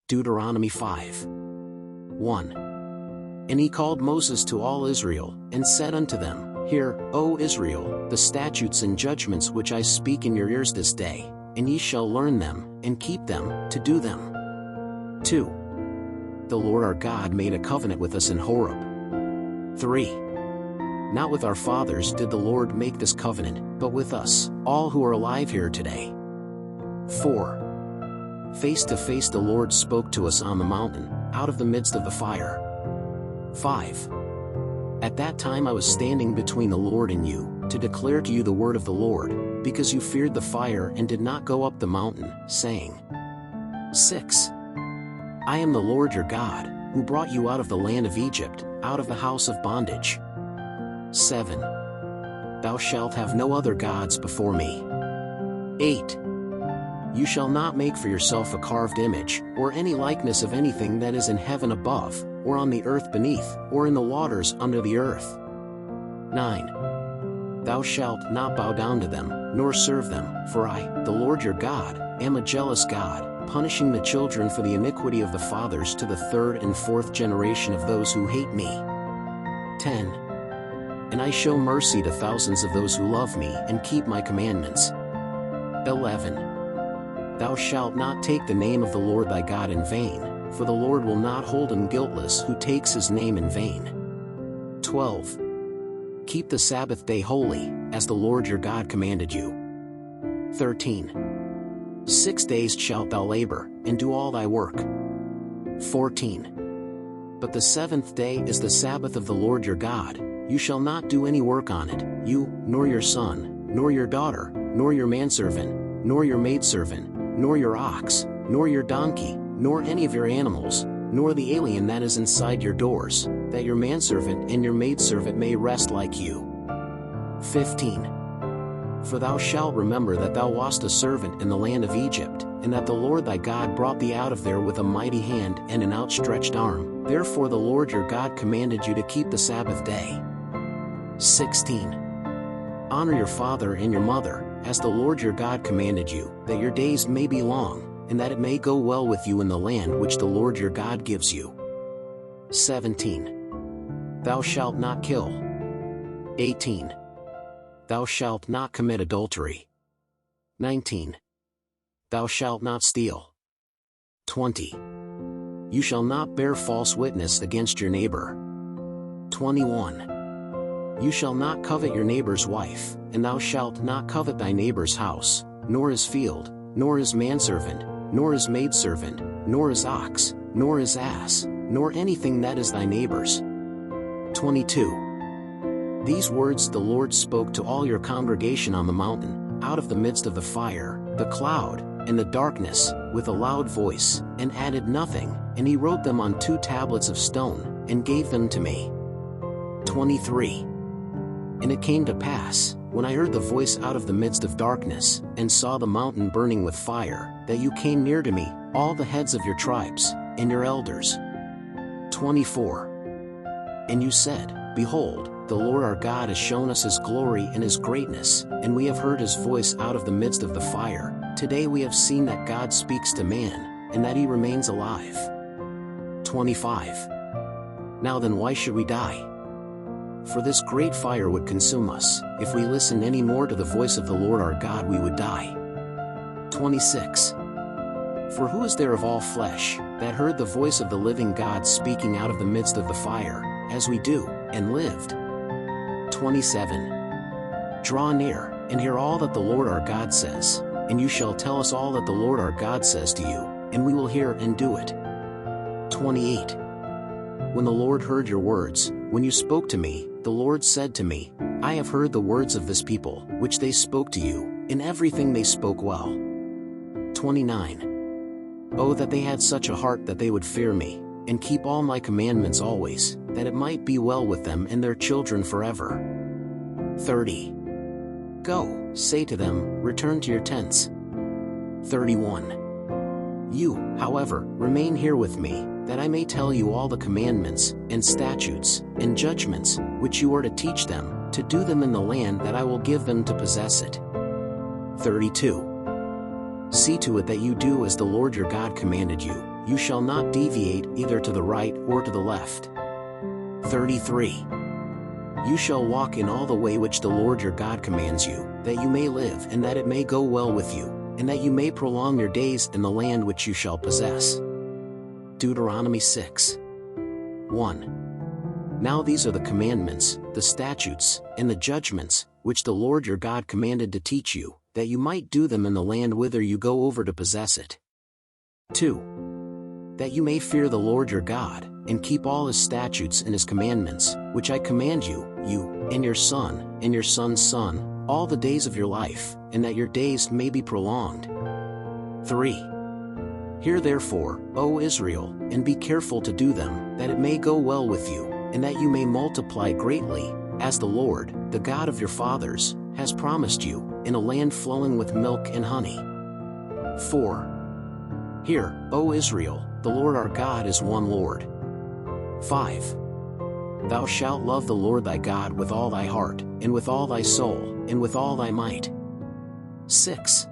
Deuteronomy 5:1. And he called Moses to all Israel, and said unto them, Hear, O Israel, the statutes and judgments which I speak in your ears this day, and ye shall learn them, and keep them, to do them. 2. The Lord our God made a covenant with us in Horeb. 3. Not with our fathers did the Lord make this covenant, but with us, all who are alive here today. 4. Face to face the Lord spoke to us on the mountain, out of the midst of the fire. 5. At that time I was standing between the Lord and you, to declare to you the word of the Lord, because you feared the fire and did not go up the mountain, saying. 6. I am the Lord your God, who brought you out of the land of Egypt, out of the house of bondage. 7. Thou shalt have no other gods before me. 8. You shall not make for yourself a carved image, or any likeness of anything that is in heaven above, or on the earth beneath, or in the waters under the earth. 9. Thou shalt not bow down to them, nor serve them, for I, the Lord your God, am a jealous God, punishing the children for the iniquity of the fathers to the third and fourth generation of those who hate me. 10. And I show mercy to thousands of those who love me and keep my commandments. 11. Thou shalt not take the name of the Lord thy God in vain, for the Lord will not hold him guiltless who takes his name in vain. 12. Keep the Sabbath day holy, as the Lord your God commanded you. 13. 6 days shalt thou labor, and do all thy work. 14. But the seventh day is the Sabbath of the Lord your God, you shall not do any work on it, you, nor your son, nor your daughter, nor your manservant, nor your maidservant, nor your ox, nor your donkey, nor any of your animals, nor the alien that is inside your doors, that your manservant and your maidservant may rest like you. 15. For thou shalt remember that thou wast a servant in the land of Egypt, and that the Lord thy God brought thee out of there with a mighty hand and an outstretched arm, therefore the Lord your God commanded you to keep the Sabbath day. 16. Honor your father and your mother, as the Lord your God commanded you, that your days may be long, and that it may go well with you in the land which the Lord your God gives you. 17. Thou shalt not kill. 18. Thou shalt not commit adultery. 19. Thou shalt not steal. 20. You shall not bear false witness against your neighbor. 21. You shall not covet your neighbor's wife, and thou shalt not covet thy neighbor's house, nor his field, nor his manservant, nor his maidservant, nor his ox, nor his ass, nor anything that is thy neighbor's. 22. These words the Lord spoke to all your congregation on the mountain, out of the midst of the fire, the cloud, and the darkness, with a loud voice, and added nothing, and he wrote them on 2 tablets of stone, and gave them to me. 23. And it came to pass, when I heard the voice out of the midst of darkness, and saw the mountain burning with fire, that you came near to me, all the heads of your tribes, and your elders. 24. And you said, Behold, the Lord our God has shown us his glory and his greatness, and we have heard his voice out of the midst of the fire. Today we have seen that God speaks to man, and that he remains alive. 25. Now then why should we die? For this great fire would consume us. If we listened any more to the voice of the Lord our God we would die. 26. For who is there of all flesh, that heard the voice of the living God speaking out of the midst of the fire, as we do, and lived? 27. Draw near, and hear all that the Lord our God says, and you shall tell us all that the Lord our God says to you, and we will hear and do it. 28. When the Lord heard your words, when you spoke to me, the Lord said to me, I have heard the words of this people, which they spoke to you, in everything they spoke well. 29. Oh, that they had such a heart that they would fear me, and keep all my commandments always, that it might be well with them and their children forever. 30. Go, say to them, return to your tents. 31. You, however, remain here with me, that I may tell you all the commandments, and statutes, and judgments, which you are to teach them, to do them in the land that I will give them to possess it. 32. See to it that you do as the Lord your God commanded you. You shall not deviate either to the right or to the left. 33. You shall walk in all the way which the Lord your God commands you, that you may live and that it may go well with you, and that you may prolong your days in the land which you shall possess. Deuteronomy 6. 1. Now these are the commandments, the statutes, and the judgments, which the Lord your God commanded to teach you, that you might do them in the land whither you go over to possess it. 2. That you may fear the Lord your God, and keep all his statutes and his commandments, which I command you, you, and your son, and your son's son, all the days of your life, and that your days may be prolonged. 3. Hear therefore, O Israel, and be careful to do them, that it may go well with you, and that you may multiply greatly, as the Lord, the God of your fathers, has promised you, in a land flowing with milk and honey. 4. Hear, O Israel, the Lord our God is one Lord. 5. Thou shalt love the Lord thy God with all thy heart, and with all thy soul, and with all thy might. 6.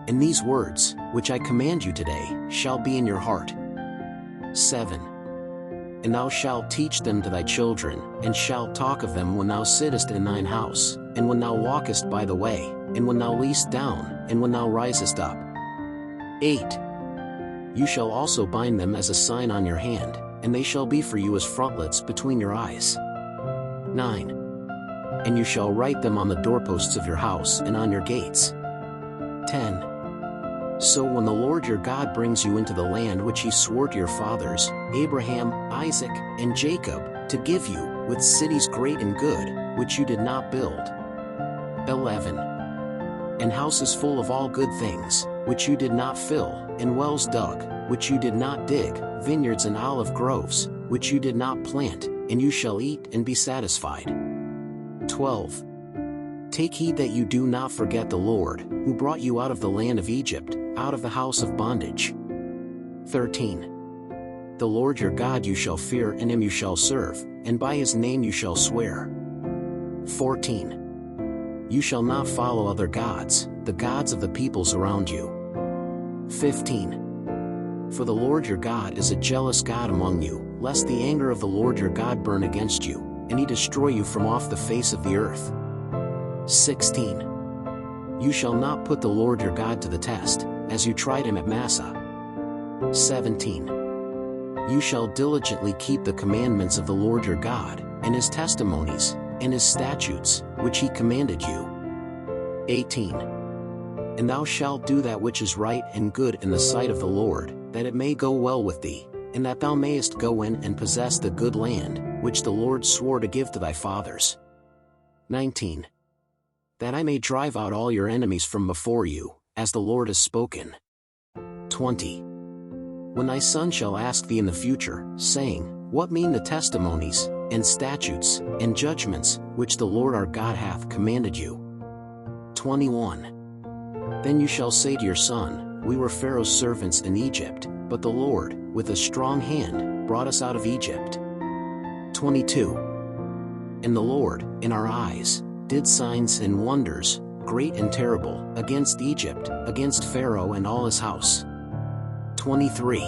And these words, which I command you today, shall be in your heart. 7. And thou shalt teach them to thy children, and shalt talk of them when thou sittest in thine house, and when thou walkest by the way, and when thou liest down, and when thou risest up. 8. You shall also bind them as a sign on your hand, and they shall be for you as frontlets between your eyes. 9. And you shall write them on the doorposts of your house and on your gates. 10. So when the Lord your God brings you into the land which he swore to your fathers, Abraham, Isaac, and Jacob, to give you, with cities great and good, which you did not build. 11. And houses full of all good things, which you did not fill, and wells dug, which you did not dig, vineyards and olive groves, which you did not plant, and you shall eat and be satisfied. 12. Take heed that you do not forget the Lord, who brought you out of the land of Egypt, out of the house of bondage. 13. The Lord your God you shall fear, and him you shall serve, and by his name you shall swear. 14. You shall not follow other gods, the gods of the peoples around you. 15. For the Lord your God is a jealous God among you, lest the anger of the Lord your God burn against you, and he destroy you from off the face of the earth. 16. You shall not put the Lord your God to the test, as you tried him at Massah. 17. You shall diligently keep the commandments of the Lord your God, and his testimonies, and his statutes, which he commanded you. 18. And thou shalt do that which is right and good in the sight of the Lord, that it may go well with thee, and that thou mayest go in and possess the good land, which the Lord swore to give to thy fathers. 19. That I may drive out all your enemies from before you, as the Lord has spoken. 20. When thy son shall ask thee in the future, saying, What mean the testimonies, and statutes, and judgments, which the Lord our God hath commanded you? 21. Then you shall say to your son, We were Pharaoh's servants in Egypt, but the Lord, with a strong hand, brought us out of Egypt. 22. And the Lord, in our eyes, did signs and wonders, great and terrible, against Egypt, against Pharaoh and all his house. 23.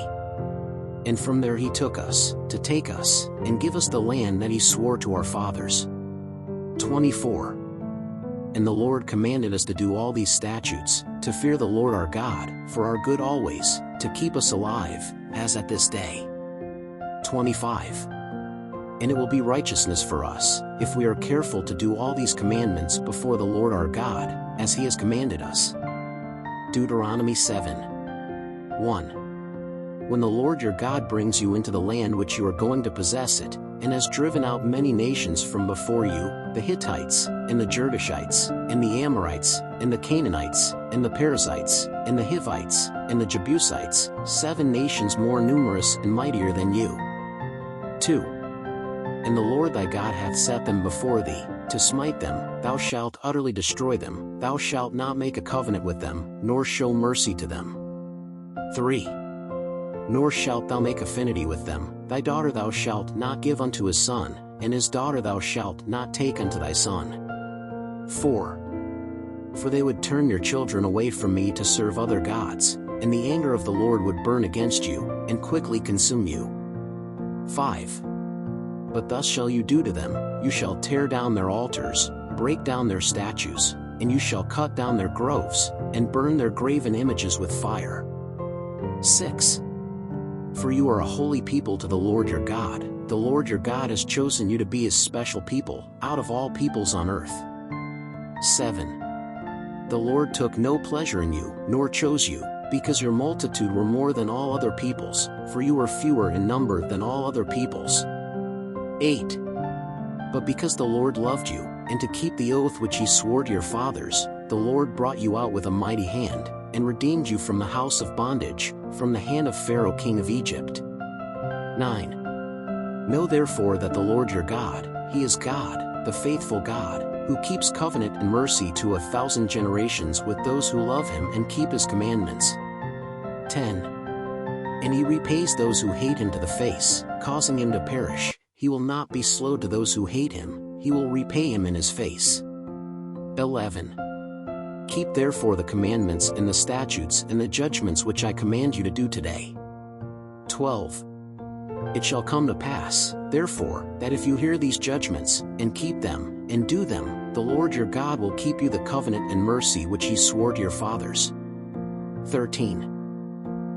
And from there he took us, to take us, and give us the land that he swore to our fathers. 24. And the Lord commanded us to do all these statutes, to fear the Lord our God, for our good always, to keep us alive, as at this day. 25. And it will be righteousness for us, if we are careful to do all these commandments before the Lord our God, as he has commanded us. Deuteronomy 7. 1. When the Lord your God brings you into the land which you are going to possess it, and has driven out many nations from before you, the Hittites, and the Girgashites, and the Amorites, and the Canaanites, and the Perizzites, and the Hivites, and the Jebusites, 7 nations more numerous and mightier than you. 2. And the Lord thy God hath set them before thee, to smite them, thou shalt utterly destroy them, thou shalt not make a covenant with them, nor show mercy to them. 3. Nor shalt thou make affinity with them, thy daughter thou shalt not give unto his son, and his daughter thou shalt not take unto thy son. 4. For they would turn your children away from me to serve other gods, and the anger of the Lord would burn against you, and quickly consume you. 5. But thus shall you do to them, you shall tear down their altars, break down their statues, and you shall cut down their groves, and burn their graven images with fire. 6. For you are a holy people to the Lord your God. The Lord your God has chosen you to be his special people, out of all peoples on earth. 7. The Lord took no pleasure in you, nor chose you, because your multitude were more than all other peoples, for you were fewer in number than all other peoples. 8. But because the Lord loved you, and to keep the oath which he swore to your fathers, the Lord brought you out with a mighty hand, and redeemed you from the house of bondage, from the hand of Pharaoh king of Egypt. 9. Know therefore that the Lord your God, he is God, the faithful God, who keeps covenant and mercy to 1,000 generations with those who love him and keep his commandments. 10. And he repays those who hate him to the face, causing him to perish. He will not be slow to those who hate him, he will repay him in his face. 11. Keep therefore the commandments and the statutes and the judgments which I command you to do today. 12. It shall come to pass, therefore, that if you hear these judgments, and keep them, and do them, the Lord your God will keep you the covenant and mercy which he swore to your fathers. 13.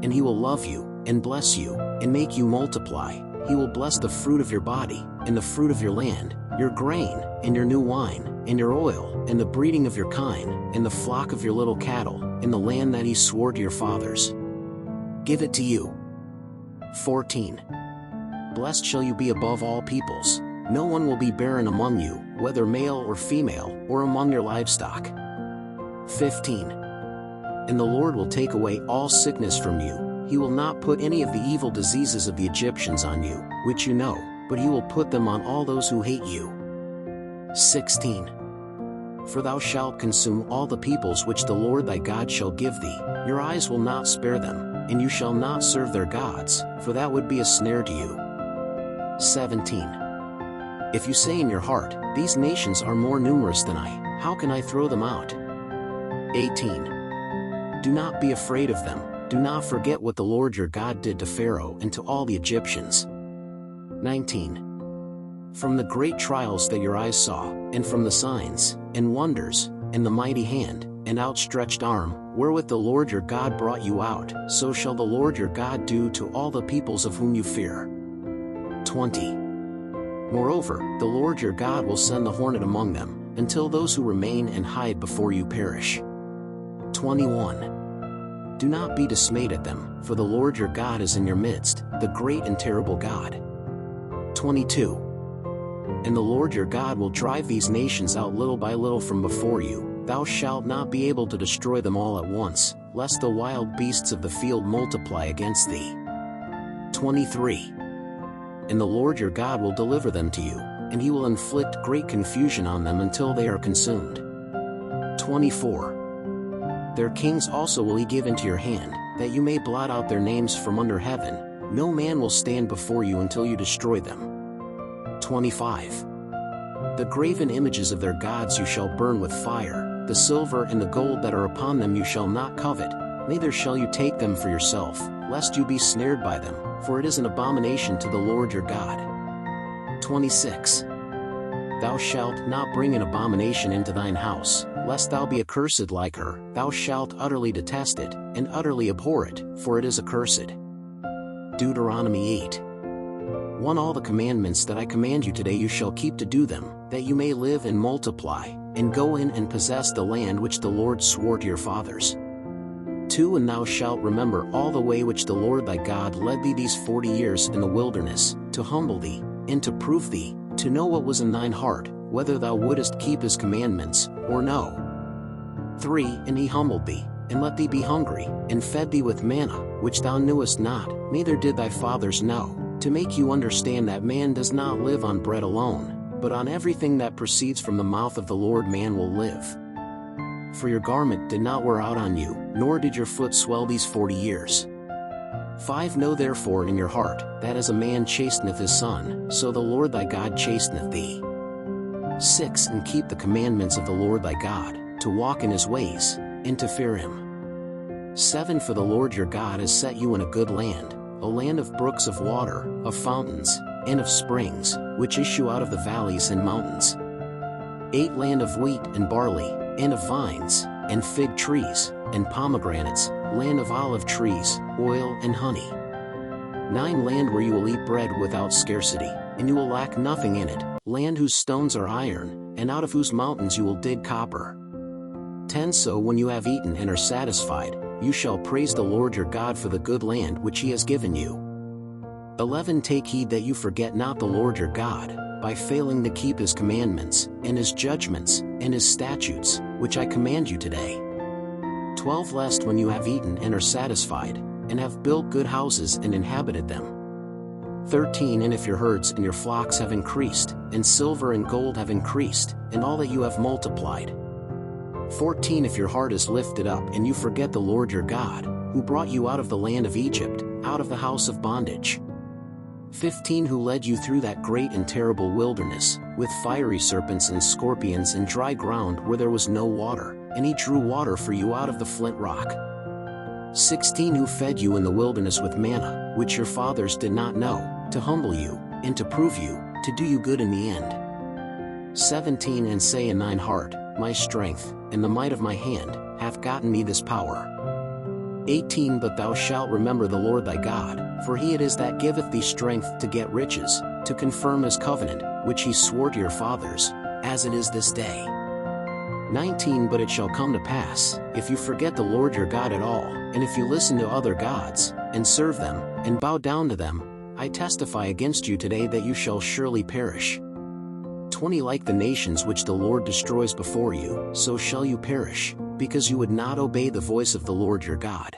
And he will love you, and bless you, and make you multiply. He will bless the fruit of your body, and the fruit of your land, your grain, and your new wine, and your oil, and the breeding of your kine, and the flock of your little cattle, in the land that he swore to your fathers. Give it to you. 14. Blessed shall you be above all peoples. No one will be barren among you, whether male or female, or among your livestock. 15. And the Lord will take away all sickness from you. He will not put any of the evil diseases of the Egyptians on you, which you know, but he will put them on all those who hate you. 16. For thou shalt consume all the peoples which the Lord thy God shall give thee. Your eyes will not spare them, and you shall not serve their gods, for that would be a snare to you. 17. If you say in your heart, these nations are more numerous than I, how can I throw them out? 18. Do not be afraid of them, do not forget what the Lord your God did to Pharaoh and to all the Egyptians. 19. From the great trials that your eyes saw, and from the signs, and wonders, and the mighty hand, and outstretched arm, wherewith the Lord your God brought you out, so shall the Lord your God do to all the peoples of whom you fear. 20. Moreover, the Lord your God will send the hornet among them, until those who remain and hide before you perish. 21. Do not be dismayed at them, for the Lord your God is in your midst, the great and terrible God. 22. And the Lord your God will drive these nations out little by little from before you. Thou shalt not be able to destroy them all at once, lest the wild beasts of the field multiply against thee. 23. And the Lord your God will deliver them to you, and he will inflict great confusion on them until they are consumed. 24. Their kings also will he give into your hand, that you may blot out their names from under heaven. No man will stand before you until you destroy them. 25. The graven images of their gods you shall burn with fire, the silver and the gold that are upon them you shall not covet, neither shall you take them for yourself, lest you be snared by them, for it is an abomination to the Lord your God. 26. Thou shalt not bring an abomination into thine house, lest thou be accursed like her. Thou shalt utterly detest it, and utterly abhor it, for it is accursed. Deuteronomy 8. 1. All the commandments that I command you today you shall keep to do them, that you may live and multiply, and go in and possess the land which the Lord swore to your fathers. 2. And thou shalt remember all the way which the Lord thy God led thee these 40 years in the wilderness, to humble thee, and to prove thee, to know what was in thine heart, whether thou wouldest keep his commandments, or no. 3. And he humbled thee, and let thee be hungry, and fed thee with manna, which thou knewest not, neither did thy fathers know, to make you understand that man does not live on bread alone, but on everything that proceeds from the mouth of the Lord man will live. For your garment did not wear out on you, nor did your foot swell these 40 years. 5. Know therefore in your heart, that as a man chasteneth his son, so the Lord thy God chasteneth thee. 6. And keep the commandments of the Lord thy God, to walk in his ways, and to fear him. 7 For the Lord your God has set you in a good land, a land of brooks of water, of fountains, and of springs, which issue out of the valleys and mountains. 8 Land of wheat and barley, and of vines, and fig trees, and pomegranates, land of olive trees, oil and honey. 9 Land where you will eat bread without scarcity, and you will lack nothing in it, land whose stones are iron, and out of whose mountains you will dig copper. 10 So when you have eaten and are satisfied, you shall praise the Lord your God for the good land which he has given you. 11 Take heed that you forget not the Lord your God, by failing to keep his commandments, and his judgments, and his statutes, which I command you today. 12 Lest when you have eaten and are satisfied, and have built good houses and inhabited them. 13 And if your herds and your flocks have increased, and silver and gold have increased, and all that you have multiplied. 14 If your heart is lifted up and you forget the Lord your God, who brought you out of the land of Egypt, out of the house of bondage. 15 Who led you through that great and terrible wilderness, with fiery serpents and scorpions and dry ground where there was no water, and he drew water for you out of the flint rock. 16 Who fed you in the wilderness with manna, which your fathers did not know, to humble you, and to prove you, to do you good in the end. 17 And say in thine heart, my strength, and the might of my hand, hath gotten me this power. 18 But thou shalt remember the Lord thy God, for he it is that giveth thee strength to get riches, to confirm his covenant, which he swore to your fathers, as it is this day. 19 But it shall come to pass, if you forget the Lord your God at all, and if you listen to other gods, and serve them, and bow down to them, I testify against you today that you shall surely perish. 20 Like the nations which the Lord destroys before you, so shall you perish, because you would not obey the voice of the Lord your God.